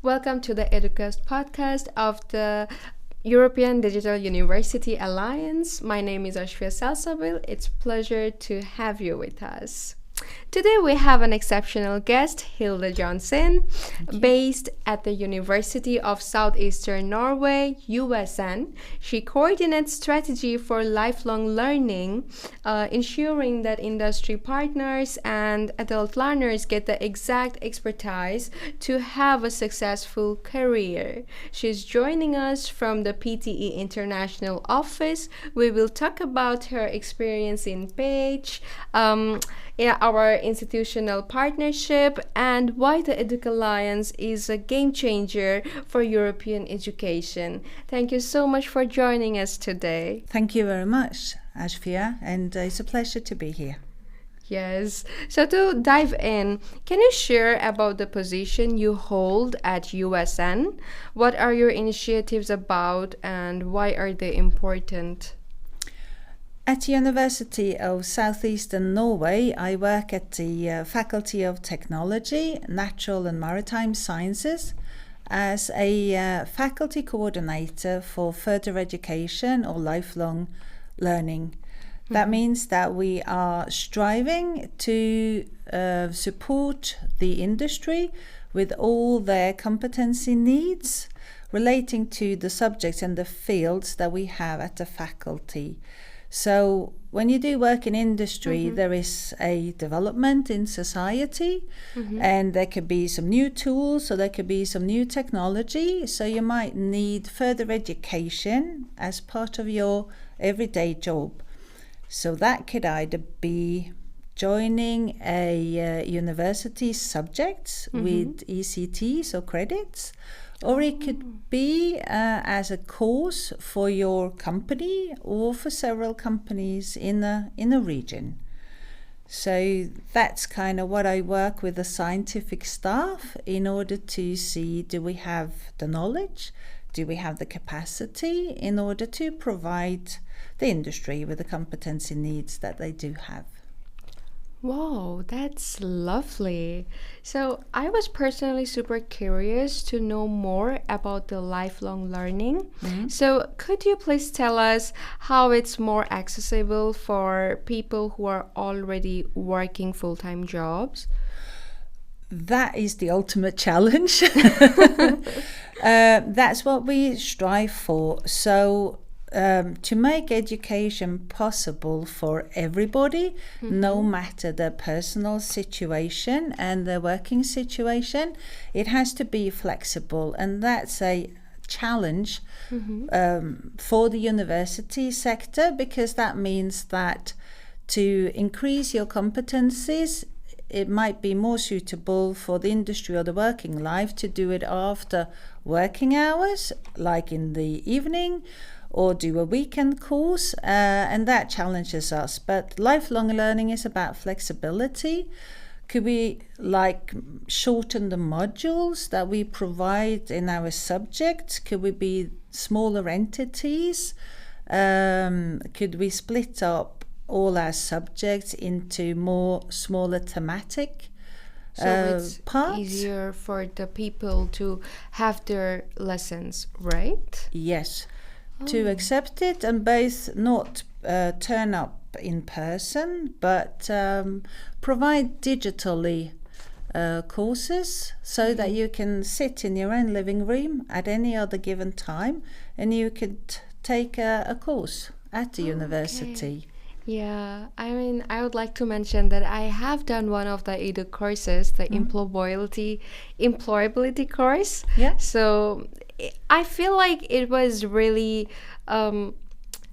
Welcome to the Educast podcast of the European Digital University Alliance. My name is Asfia Salsabil. It's a pleasure to have you with us. Today we have an exceptional guest, Hilde Johnson, based at the University of South-Eastern Norway, USN. She coordinates strategy for lifelong learning, ensuring that industry partners and adult learners get the exact expertise to have a successful career. She's joining us from the PTE International Office. We will talk about her experience in Pécs, our institutional partnership, and why the Educ Alliance is a game changer for European education. Thank you so much for joining us today. Thank you very much, Asfia, and it's a pleasure to be here. Yes. So to dive in, can you share about the position you hold at USN? What are your initiatives about and why are they important? At the University of South-Eastern Norway, I work at the Faculty of Technology, Natural and Maritime Sciences as a faculty coordinator for further education or lifelong learning. That means that we are striving to support the industry with all their competency needs relating to the subjects and the fields that we have at the faculty. So when you do work in industry, there is a development in society, and there could be some new tools, or there could be some new technology. So you might need further education as part of your everyday job. So that could either be joining a university subjects with ECTs or credits, or it could be as a course for your company or for several companies in a region. So that's kind of what I work with the scientific staff in order to see, do we have the knowledge, do we have the capacity in order to provide the industry with the competency needs that they do have. Wow, that's lovely. So I was personally super curious to know more about the lifelong learning. So could you please tell us how it's more accessible for people who are already working full-time jobs? That is the ultimate challenge. That's what we strive for. So to make education possible for everybody, no matter their personal situation and their working situation, it has to be flexible, and that's a challenge for the university sector, because that means that to increase your competencies, it might be more suitable for the industry or the working life to do it after working hours, like in the evening, or do a weekend course, and that challenges us. But lifelong learning is about flexibility. Could we shorten the modules that we provide in our subjects? Could we be smaller entities? Could we split up all our subjects into more smaller thematic it's parts? Easier for the people to have their lessons, right? Yes. To accept it and both not turn up in person, but provide digitally courses so that you can sit in your own living room at any other given time and you could take a course at the university. Yeah, I mean, I would like to mention that I have done one of the Edu courses, the employability course. Yeah. So I feel like it was really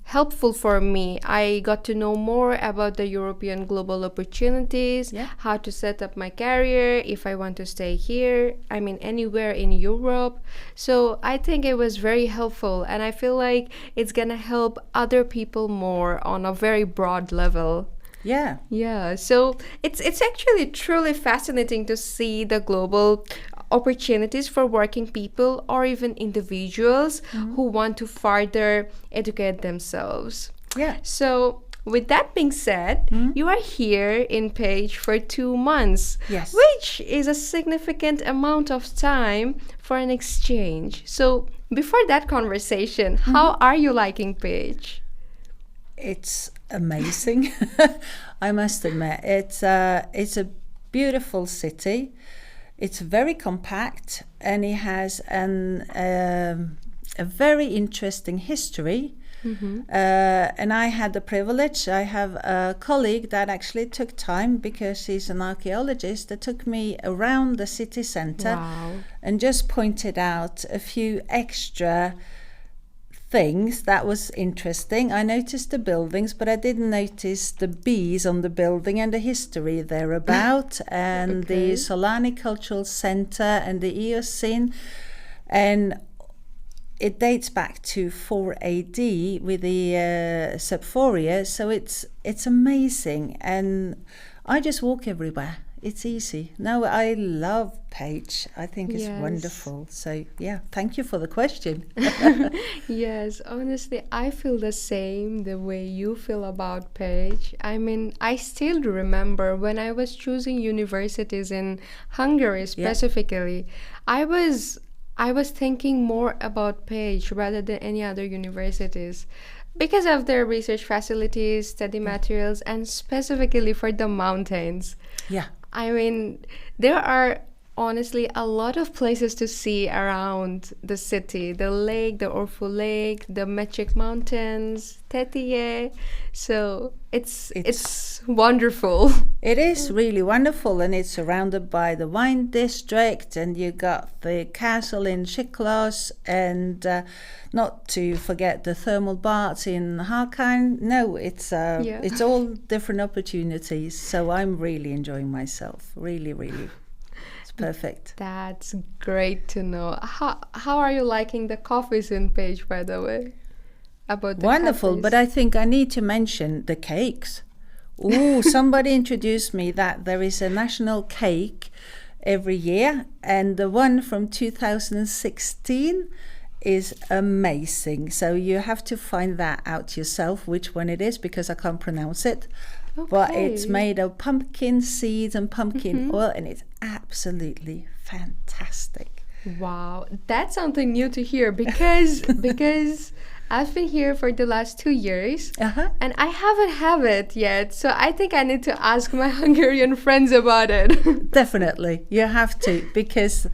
helpful for me. I got to know more about the European global opportunities, how to set up my career if I want to stay here, I mean anywhere in Europe. So I think it was very helpful, and I feel like it's gonna help other people more on a very broad level. Yeah, so it's actually truly fascinating to see the global opportunities for working people or even individuals who want to further educate themselves. Yeah. So with that being said, you are here in Pécs for 2 months, Yes. which is a significant amount of time for an exchange. So, before that conversation, how are you liking Pécs? It's amazing. I must admit, it's a beautiful city. It's very compact, and it has a very interesting history. And I had the privilege. I have a colleague that actually took time, because he's an archaeologist, that took me around the city centre. Wow. And just pointed out a few extra things that was interesting. I noticed the buildings, but I didn't notice the bees on the building and the history thereabout, and the Solani Cultural Centre and the Eocene. And it dates back to 4 AD with the Sephoria, so it's amazing. And I just walk everywhere. It's easy. No, I love Pécs. I think it's wonderful. So, yeah, thank you for the question. Yes, honestly, I feel the same the way you feel about Pécs. I mean, I still remember when I was choosing universities in Hungary specifically, I was thinking more about Pécs rather than any other universities, because of their research facilities, study materials, and specifically for the mountains. Yeah. I mean, there are honestly a lot of places to see around the city. The lake, the Orfu Lake, the Mechic Mountains, Tetiye. So it's wonderful. It is really wonderful, and it's surrounded by the wine district, and you got the castle in Chiklos, and not to forget the thermal baths in Harkine. No, it's all different opportunities. So I'm really enjoying myself. Really, really. It's perfect. That's great to know. How are you liking the coffees in Pécs, by the way? About the Wonderful, cafes? but I think I need to mention the cakes. Oh, somebody introduced me that there is a national cake every year, and the one from 2016 is amazing. So you have to find that out yourself, which one it is, because I can't pronounce it. But it's made of pumpkin seeds and pumpkin oil, and it's absolutely fantastic. Wow, that's something new to hear, because I've been here for the last 2 years, and I haven't had it yet. So I think I need to ask my Hungarian friends about it. Definitely, you have to, because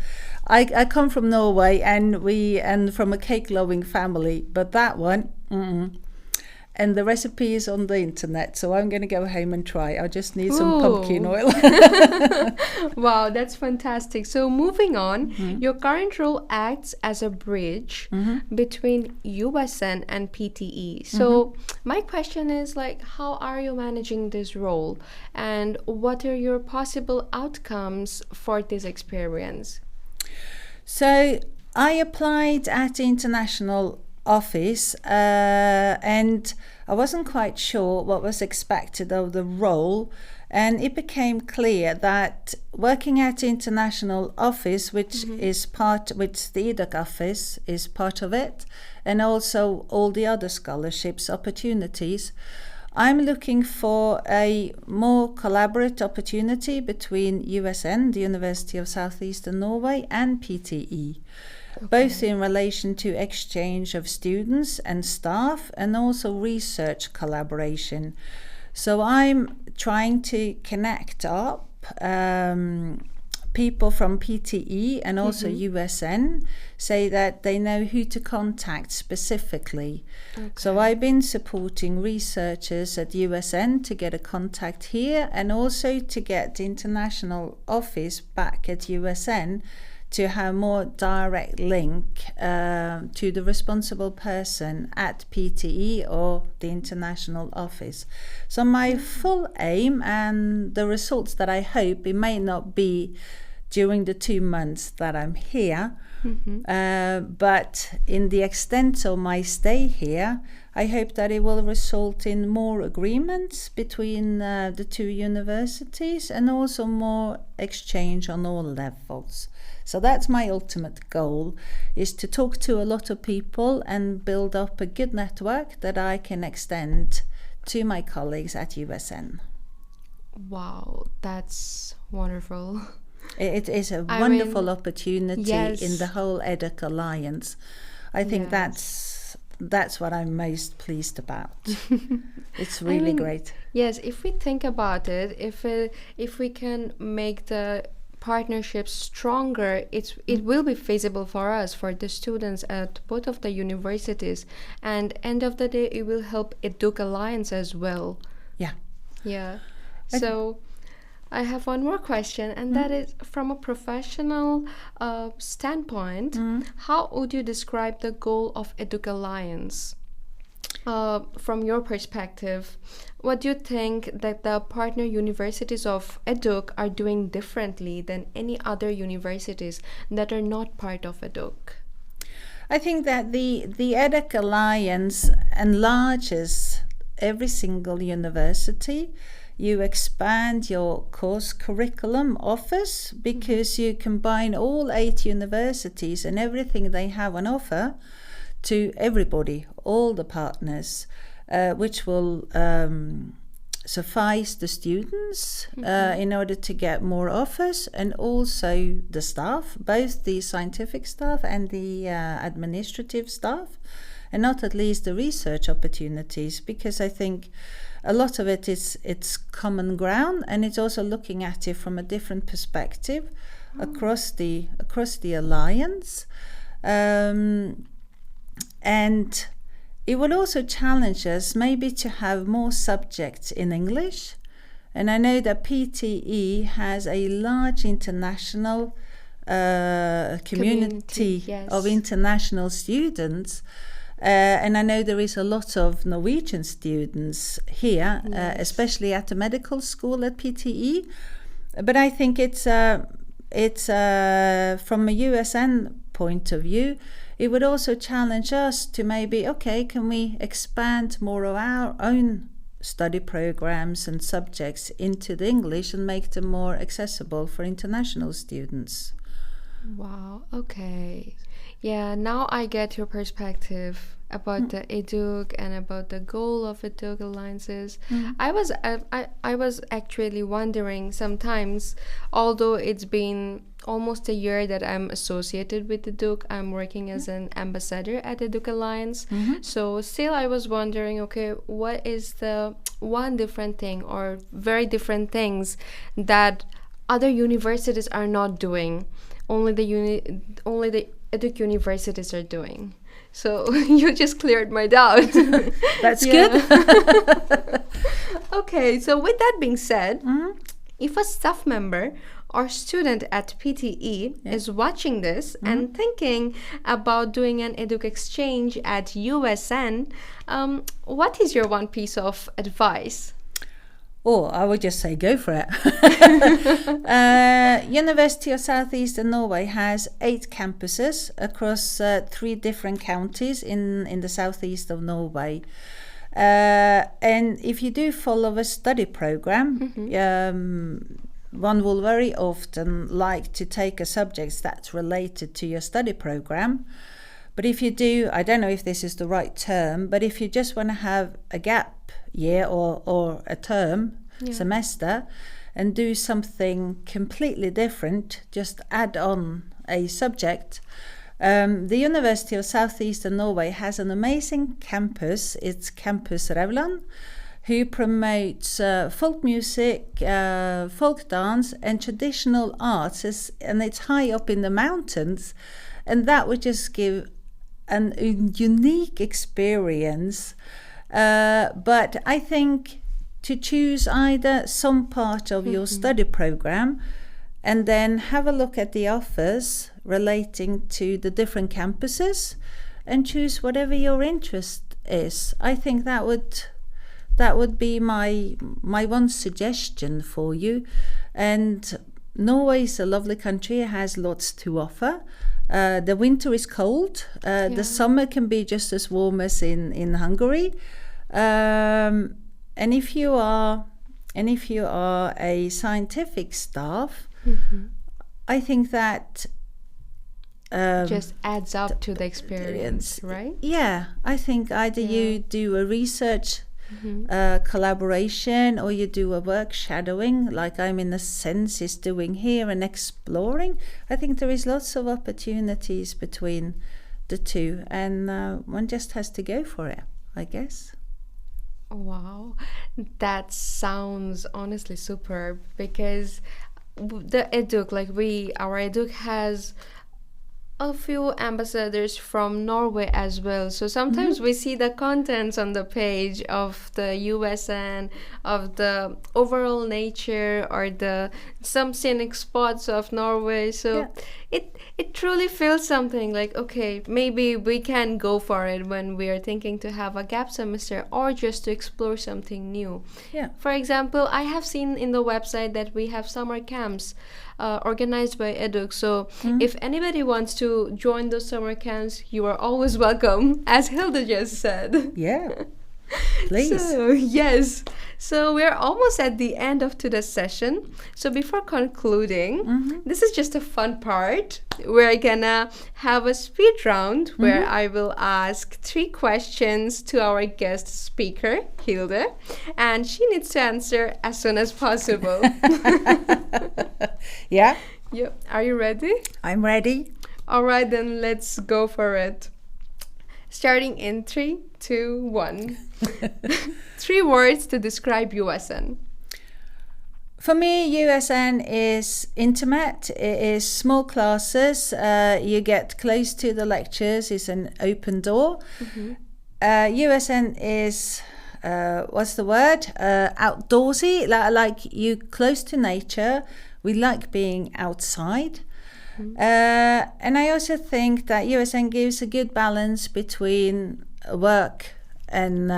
I come from Norway, and from a cake-loving family, but that one, and the recipe is on the internet, so I'm going to go home and try. I just need some pumpkin oil. Wow, that's fantastic. So moving on, your current role acts as a bridge between USN and PTE. So my question is, like, how are you managing this role, and what are your possible outcomes for this experience? So I applied at the international office, and I wasn't quite sure what was expected of the role, and it became clear that working at the international office, which the Educast office is part of it, and also all the other scholarships opportunities, I'm looking for a more collaborative opportunity between USN, the University of South-Eastern Norway, and PTE. Both in relation to exchange of students and staff, and also research collaboration. So I'm trying to connect up people from PTE and also USN, say that they know who to contact specifically. So I've been supporting researchers at USN to get a contact here, and also to get the international office back at USN to have more direct link to the responsible person at PTE or the international office. So my full aim, and the results that I hope, it may not be during the 2 months that I'm here, but in the extent of my stay here, I hope that it will result in more agreements between the two universities, and also more exchange on all levels. So that's my ultimate goal, is to talk to a lot of people and build up a good network that I can extend to my colleagues at USN. Wow, that's wonderful. It is a wonderful opportunity in the whole EDUC Alliance. I think that's what I'm most pleased about. It's really great. Yes, if we think about it, if we can make the partnerships stronger, it will be feasible for us, for the students at both of the universities, and end of the day it will help EDUC Alliance as well. Yeah. So I have one more question, and that is, from a professional standpoint, how would you describe the goal of EDUC Alliance? From your perspective, what do you think that the partner universities of EDUC are doing differently than any other universities that are not part of EDUC? I think that the EDUC Alliance enlarges every single university. You expand your course curriculum offers because you combine all 8 universities and everything they have on offer to everybody, all the partners, which will suffice the students in order to get more offers, and also the staff, both the scientific staff and the administrative staff, and not at least the research opportunities, because I think a lot of it's common ground, and it's also looking at it from a different perspective across the alliance, and it will also challenge us maybe to have more subjects in English. And I know that PTE has a large international community of international students. And I know there is a lot of Norwegian students here, especially at the medical school at PTE. But I think it's from a USN point of view, it would also challenge us to maybe, can we expand more of our own study programs and subjects into the English and make them more accessible for international students? Wow, okay. Yeah, now I get your perspective about the EDUC and about the goal of EDUC alliances. I was actually wondering sometimes, although it's been almost a year that I'm associated with EDUC, I'm working as an ambassador at EDUC Alliance. So still I was wondering, what is the one different thing or very different things that other universities are not doing, only the EDUC universities are doing? So you just cleared my doubt. That's good. Okay, so with that being said, if a staff member or student at PTE is watching this and thinking about doing an EDUC exchange at USN, what is your one piece of advice? Oh, I would just say go for it. University of South-Eastern Norway has 8 campuses across 3 different counties in the southeast of Norway. And if you do follow a study program, one will very often like to take a subject that's related to your study program. But if you do, I don't know if this is the right term, but if you just want to have a gap year or a term, semester, and do something completely different, just add on a subject. The University of South-Eastern Norway has an amazing campus. It's Campus Revland, who promotes folk music, folk dance, and traditional arts, and it's high up in the mountains, and that would just give a unique experience. But I think to choose either some part of your study program and then have a look at the offers relating to the different campuses and choose whatever your interest is. I think that would be my one suggestion for you. And Norway is a lovely country. It has lots to offer. The winter is cold. The summer can be just as warm as in Hungary. And if you are a scientific staff, I think that just adds up to the experience, right? Yeah, I think either you do a research collaboration, or you do a work shadowing, like I'm in a sense is doing here, and exploring. I think there is lots of opportunities between the two, and one just has to go for it, I guess. Wow, that sounds honestly superb, because the Educ, our Educ has a few ambassadors from Norway as well. So sometimes we see the contents on the page of the USN, of the overall nature, or the some scenic spots of Norway. So it truly feels something like, okay, maybe we can go for it when we are thinking to have a gap semester or just to explore something new. Yeah. For example, I have seen in the website that we have summer camps organized by Educ. So if anybody wants to join those summer camps, you are always welcome, as Hilde just said. Yeah. Please. So, yes. So we're almost at the end of today's session. So before concluding, this is just a fun part. We're gonna have a speed round where I will ask 3 questions to our guest speaker, Hilde, and she needs to answer as soon as possible. Yeah. Yep. Are you ready? I'm ready. All right, then let's go for it. Starting in 3, 2, 1. 3 words to describe USN. For me, USN is intimate. It is small classes. You get close to the lectures. It's an open door. USN is, what's the word? Outdoorsy. Like you close to nature. We like being outside. And I also think that USN gives a good balance between work and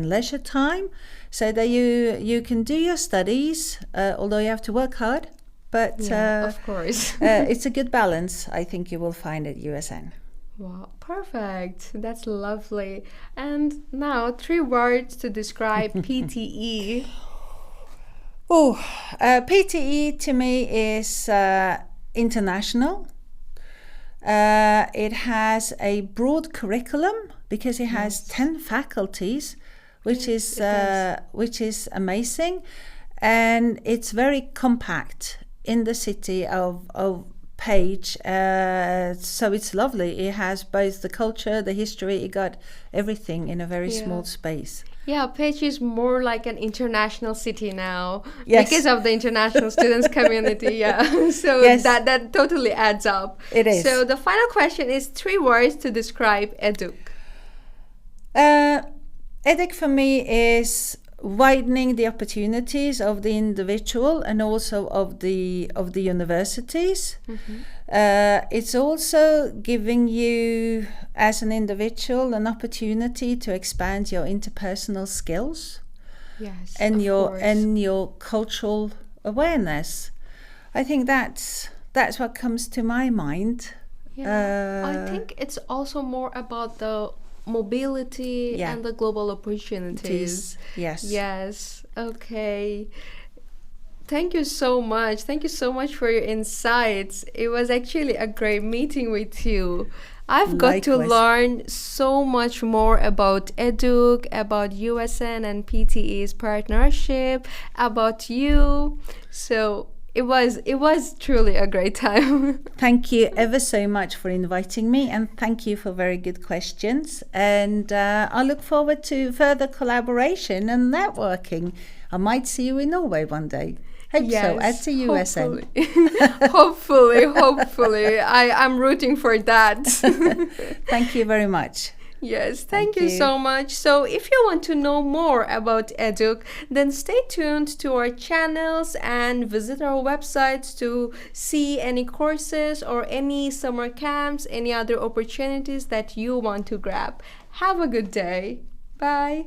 leisure time, so that you can do your studies, although you have to work hard. But of course, it's a good balance. I think you will find at USN. Wow, perfect. That's lovely. And now 3 words to describe PTE. PTE to me is international. It has a broad curriculum because it has 10 faculties, which is amazing, and it's very compact in the city of Pécs. So it's lovely. It has both the culture, the history. It got everything in a very small space. Yeah, Pécs is more like an international city now, yes, because of the international students community. Yeah, so yes, that totally adds up. It is. So the final question is 3 words to describe Educ. Educ for me is widening the opportunities of the individual and also of the universities. It's also giving you as an individual an opportunity to expand your interpersonal skills, and your cultural awareness. I think that's what comes to my mind. I think it's also more about the mobility and the global opportunities. Yes. Okay. Thank you so much. Thank you so much for your insights. It was actually a great meeting with you. I've got to learn so much more about Educ, about USN and PTE's partnership, about you. So it was truly a great time. Thank you ever so much for inviting me, and thank you for very good questions. And I look forward to further collaboration and networking. I might see you in Norway one day. Hope so, at the USN. Hopefully. I'm rooting for that. Thank you very much. Yes, thank you so much. So if you want to know more about Educ, then stay tuned to our channels and visit our websites to see any courses or any summer camps, any other opportunities that you want to grab. Have a good day. Bye.